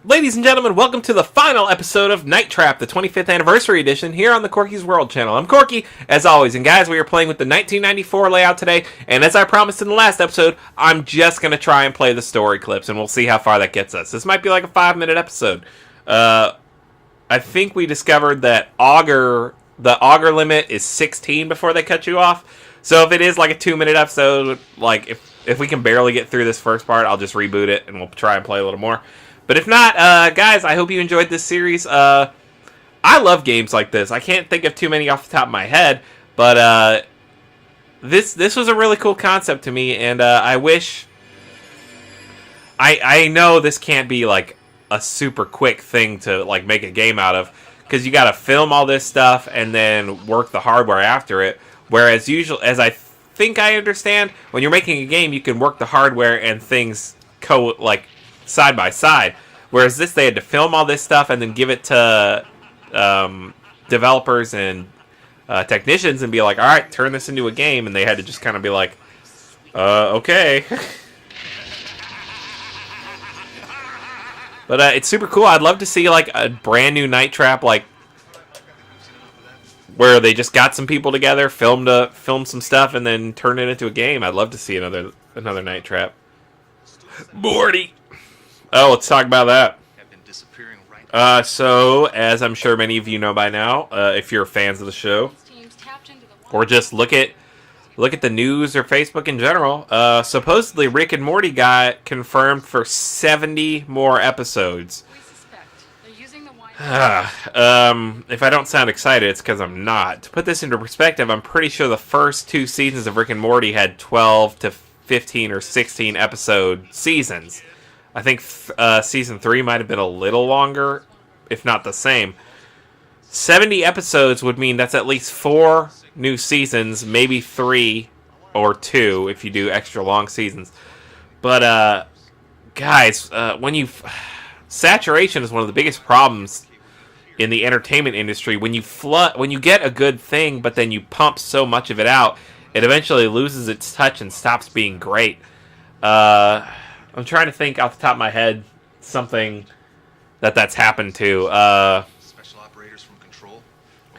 Ladies and gentlemen, welcome to the final episode of Night Trap, the 25th anniversary edition, here on the Corky's World channel. I'm Corky, as always, and guys, we are playing with the 1994 layout today, and as I promised in the last episode, I'm just going to try and play the story clips, and we'll see how far that gets us. This might be like a 5-minute episode. I think we discovered that the auger limit is 16 before they cut you off, so if it is like a 2-minute episode, like if we can barely get through this first part, I'll just reboot it, and we'll try and play a little more. But if not, guys, I hope you enjoyed this series. I love games like this. I can't think of too many off the top of my head, but this was a really cool concept to me, and I wish... I know this can't be like a super quick thing to like make a game out of, because you got to film all this stuff and then work the hardware after it. Whereas as I think I understand, when you're making a game, you can work the hardware and things side by side. Whereas this, they had to film all this stuff and then give it to developers and technicians and be like, all right, turn this into a game. And they had to just kind of be like, okay. But it's super cool. I'd love to see like a brand new Night Trap, like where they just got some people together, filmed some stuff, and then turned it into a game. I'd love to see another Night Trap. Morty. Oh, let's talk about that. So, as I'm sure many of you know by now, if you're fans of the show, or just look at the news or Facebook in general, supposedly Rick and Morty got confirmed for 70 more episodes. If I don't sound excited, it's because I'm not. To put this into perspective, I'm pretty sure the first 2 seasons of Rick and Morty had 12 to 15 or 16 episode seasons. I think season 3 might have been a little longer, if not the same. 70 episodes would mean that's at least 4 new seasons, maybe 3 or 2 if you do extra long seasons. But, guys, saturation is one of the biggest problems in the entertainment industry. When you get a good thing, but then you pump so much of it out, it eventually loses its touch and stops being great. I'm trying to think off the top of my head something that's happened to. Special operators from Control.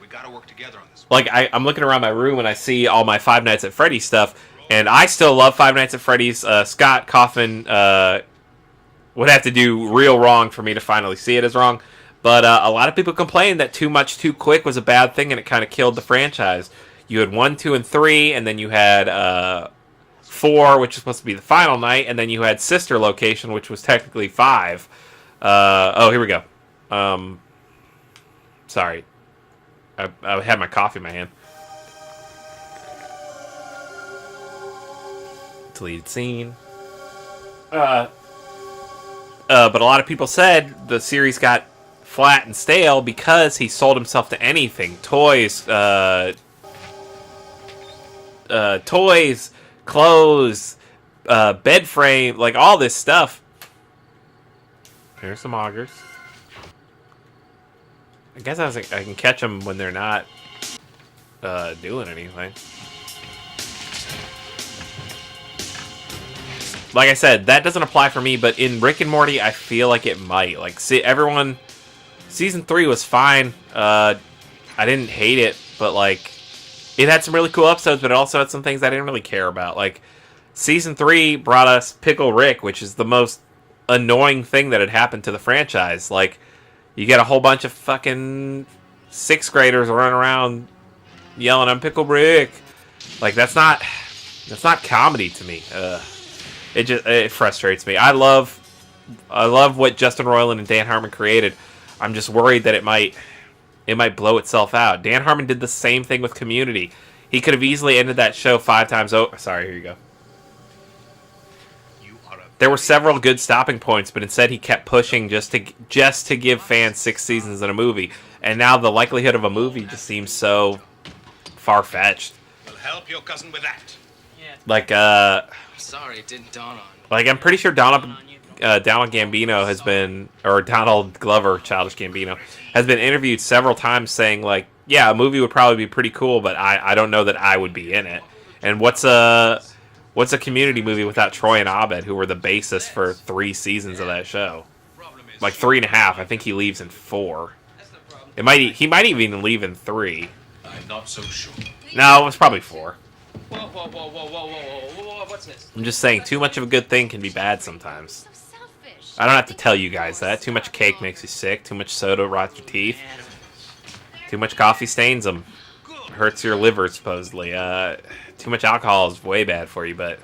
We gotta work together on this. Like I'm looking around my room and I see all my Five Nights at Freddy's stuff, and I still love Five Nights at Freddy's. Scott Coffin would have to do real wrong for me to finally see it as wrong. But a lot of people complained that Too Much Too Quick was a bad thing, and it kind of killed the franchise. You had 1, 2, and 3, and then you had 4, which was supposed to be the final night, and then you had Sister Location, which was technically 5. Here we go. Sorry. I had my coffee in my hand. Deleted scene. But a lot of people said the series got flat and stale because he sold himself to anything. Toys, clothes, bed frame, like all this stuff. Here's some augers. I guess I can catch them when they're not doing anything. Like I said, that doesn't apply for me, but in Rick and Morty, I feel like it might. Like, see, season 3 was fine. I didn't hate it, but like, it had some really cool episodes, but it also had some things I didn't really care about. Like, season 3 brought us Pickle Rick, which is the most annoying thing that had happened to the franchise. Like, you get a whole bunch of fucking 6th graders running around yelling, "I'm Pickle Rick." Like, that's not comedy to me. It frustrates me. I love what Justin Roiland and Dan Harmon created. I'm just worried that it might blow itself out. Dan Harmon did the same thing with Community. He could have easily ended that show 5 times over. Sorry, here you go. There were several good stopping points, but instead he kept pushing just to give fans 6 seasons in a movie. And now the likelihood of a movie just seems so far-fetched. We'll help your cousin with that. Like, sorry, it didn't dawn on. Like, I'm pretty sure Donald Gambino has been, or Donald Glover, Childish Gambino, has been interviewed several times saying, like, yeah, a movie would probably be pretty cool, but I don't know that I would be in it. And what's a Community movie without Troy and Abed, who were the basis for 3 seasons of that show? Problem like 3.5. I think he leaves in 4. He might even leave in 3. I'm not so sure. No, it was probably 4. Whoa, what's this? I'm just saying, too much of a good thing can be bad sometimes. So selfish. I don't have to tell you guys that. Too much cake makes you sick. Too much soda rots your teeth. Too much coffee stains them. Hurts your liver, supposedly. Too much alcohol is way bad for you, but...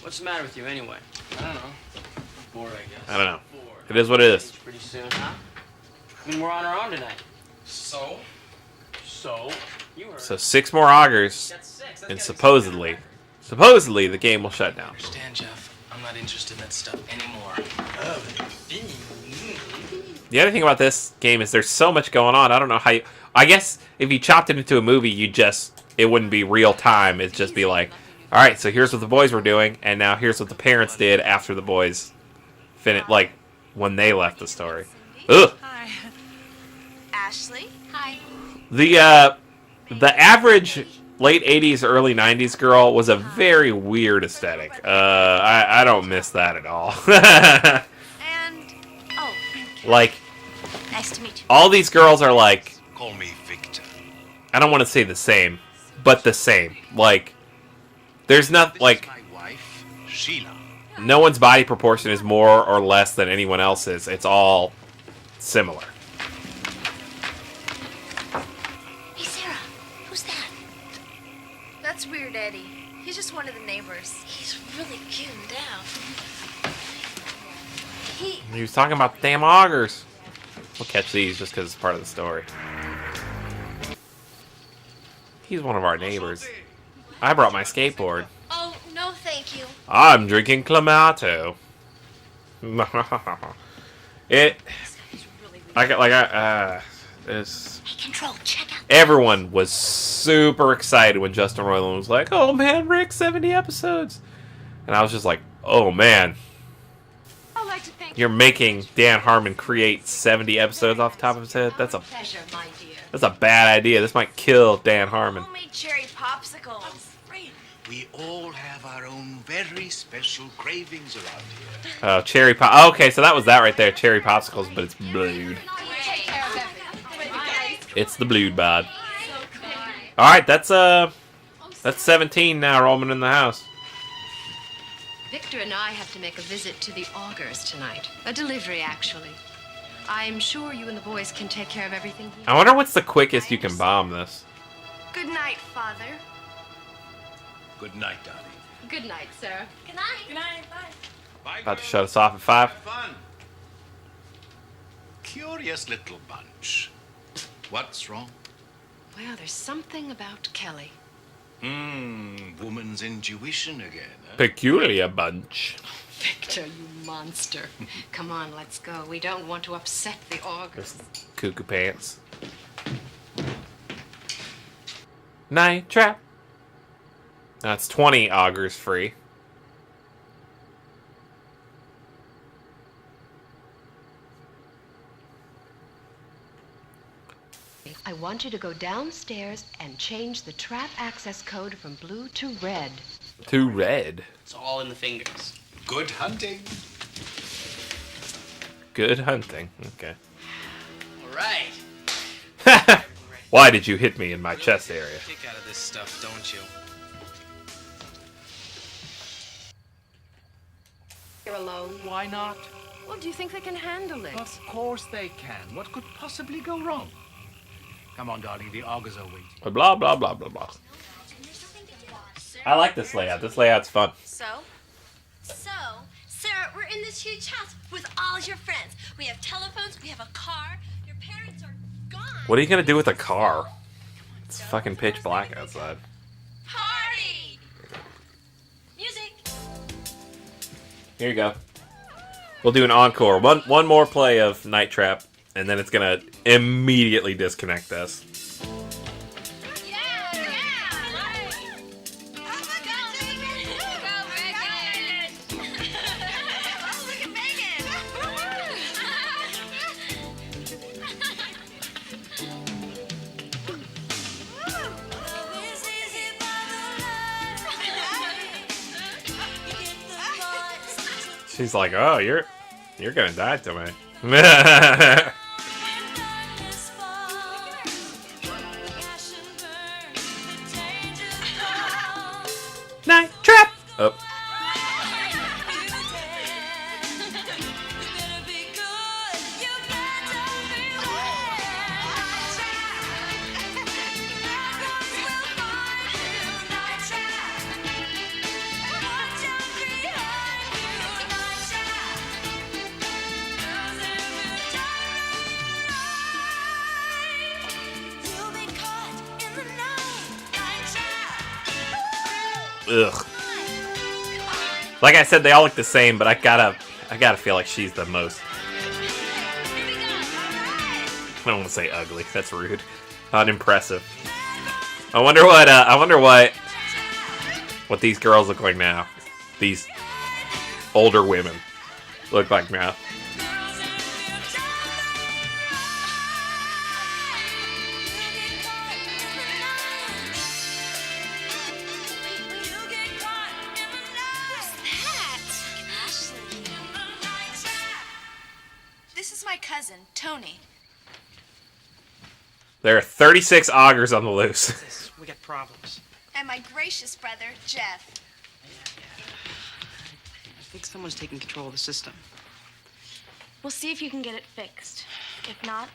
What's the matter with you anyway? I don't know. Bored, I guess. I don't know. Bored. It is what it is. Pretty soon, huh? I mean, we're on our own tonight. So? You heard. So 6 more augers, That's 6. and supposedly the game will shut down. Understand, Jeff. I'm not interested in that stuff anymore. The other thing about this game is there's so much going on. I don't know how you... I guess if you chopped it into a movie, it wouldn't be real time. It'd just be like, all right, so here's what the boys were doing, and now here's what the parents did after the boys finished, like, when they left the story. Ugh. Hi. Ashley. Hi. The average late 80s, early 90s girl was a very weird aesthetic. I don't miss that at all. And oh, Like, nice to meet you. all these girls are like, Call me Victor. I don't want to say the same, but the same. Like, there's not, This like, is my wife, Sheila. no one's body proportion is more or less than anyone else's. It's all similar. Hey, Sarah. Who's that? That's weird, Eddie. He's just one of the neighbors. He's really cute down. He was talking about the damn augers. We'll catch these just because it's part of the story. He's one of our neighbors. I brought my skateboard. Oh, no, thank you. I'm drinking Clamato. It's Hey, Control, check out. everyone was super excited when Justin Roiland was like, "Oh man, Rick, 70 episodes," and I was just like, "Oh man, I'd like to thank you're making Dan Harmon create 70 episodes off the top of his head. That's a bad idea. This might kill Dan Harmon." homemade cherry popsicles. We all have our own very special cravings around here. Oh, cherry pop. Okay, so that was that right there, cherry popsicles, but it's blued. Take care of everything. It's the blued bod. All right, that's 17 now, Roman in the house. Victor and I have to make a visit to the augers tonight. A delivery, actually. I'm sure you and the boys can take care of everything here. I wonder what's the quickest you can bomb this. Good night, Father. Good night, darling. Good night, Sarah. Good night. Good night. Bye. Bye, About to girls. shut us off at 5. Have fun. Curious little bunch. What's wrong? Well, there's something about Kelly. Woman's intuition again. Huh? Peculiar bunch. Victor, you monster. Come on, let's go. We don't want to upset the augers. Cuckoo pants. Night trap. That's 20 augers free. I want you to go downstairs and change the trap access code from blue to red. To red. It's all in the fingers. Good hunting. Good hunting. Okay. All right. Why did you hit me in my chest area? Kick out of this stuff, don't you? You're alone. Why not? Well, do you think they can handle it? Of course they can. What could possibly go wrong? Come on, darling. The augers are waiting. Blah, blah, blah, blah, blah. I like this layout. This layout's fun. So, Sarah, we're in this huge house with all your friends. We have telephones, we have a car. Your parents are gone. What are you going to do with a car? It's fucking pitch black outside. Party! Music. Here you go. We'll do an encore. One more play of Night Trap, and then it's going to immediately disconnect us. She's like, oh, you're gonna die tonight. Night trap. Oh. Ugh. Like I said, they all look the same, but I gotta feel like she's the most. I don't want to say ugly. That's rude. Unimpressive. I wonder what these girls look like now. These older women look like now. Cousin, Tony. There are 36 augurs on the loose. We got problems. And my gracious brother, Jeff. I think someone's taking control of the system. We'll see if you can get it fixed. If not,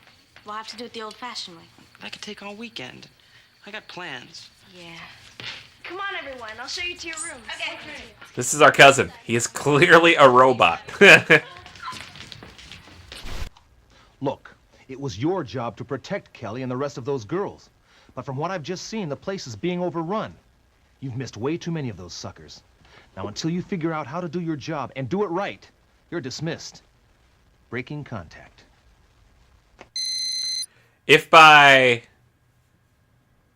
we'll have to do it the old-fashioned way. I could take all weekend. I got plans. Yeah. Come on, everyone. I'll show you to your rooms. Okay. This is our cousin. He is clearly a robot. Look, it was your job to protect Kelly and the rest of those girls. But from what I've just seen, the place is being overrun. You've missed way too many of those suckers. Now, until you figure out how to do your job and do it right, you're dismissed. Breaking contact. If by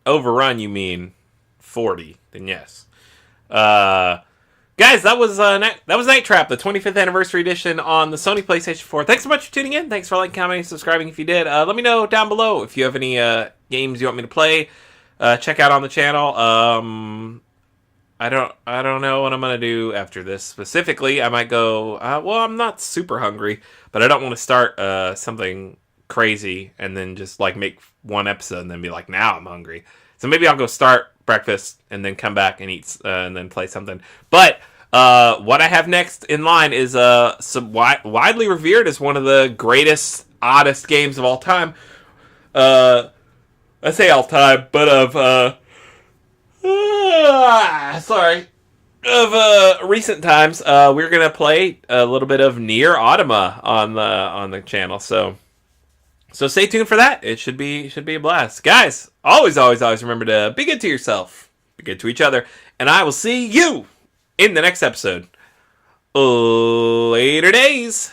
overrun you mean 40, then yes. Guys, that was Night Trap, the 25th anniversary edition on the Sony PlayStation 4. Thanks so much for tuning in. Thanks for liking, commenting, subscribing if you did. Let me know down below if you have any games you want me to play. Check out on the channel. I don't know what I'm gonna do after this specifically. I might go. Well, I'm not super hungry, but I don't want to start something crazy and then just like make one episode and then be like, now I'm hungry. So maybe I'll go start breakfast and then come back and eat and then play something. But what I have next in line is some widely revered as one of the greatest, oddest games of all time. I say all time, but of recent times. We're gonna play a little bit of Nier Automata on the channel. So stay tuned for that. It should be a blast. Guys, always remember to be good to yourself, be good to each other, and I will see you in the next episode. Later days.